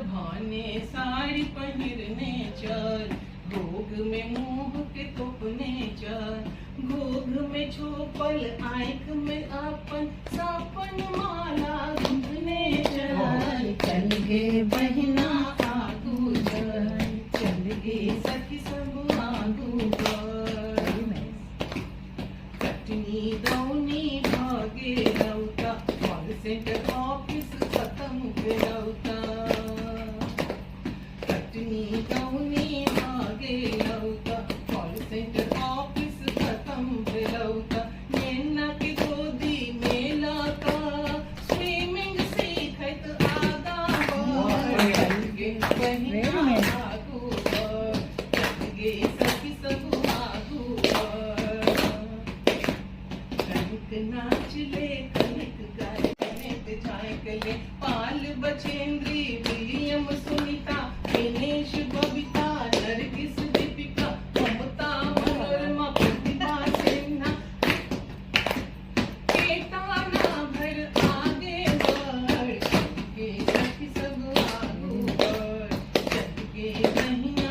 भाने साड़ी पहिरने चल, भोग में मुंह के तोपने चल, घोघ में छोपल आंख में अपन सपन माला गुंथने चल। चल गे बहिना आगू चल गे सखी सब आगू बढ़, कटनी दौनी भागे रौता, कॉल सेंटर ऑफिस खत्म रौता, कटनी दौनी भागे रौता, कॉल सेंटर ऑफिस खत्म रौता, नैना की गोदी में लाता, स्विमिंग सीखत आगा बढ़, चल गे बहिना आगू बढ़, चल गे सखी सब आगू बढ़। कनिक नाच ले कनिक गाए कनिक जाए गले, पाल बचेंद्री विलियम सुनीता दिनेश बबीता नरगिस दीपिका ममता मनोरमा प्रतिभा सिन्हा, केताना भर आगे बढ़, चल गे सखी सब आगू बढ़, चल गे बहिना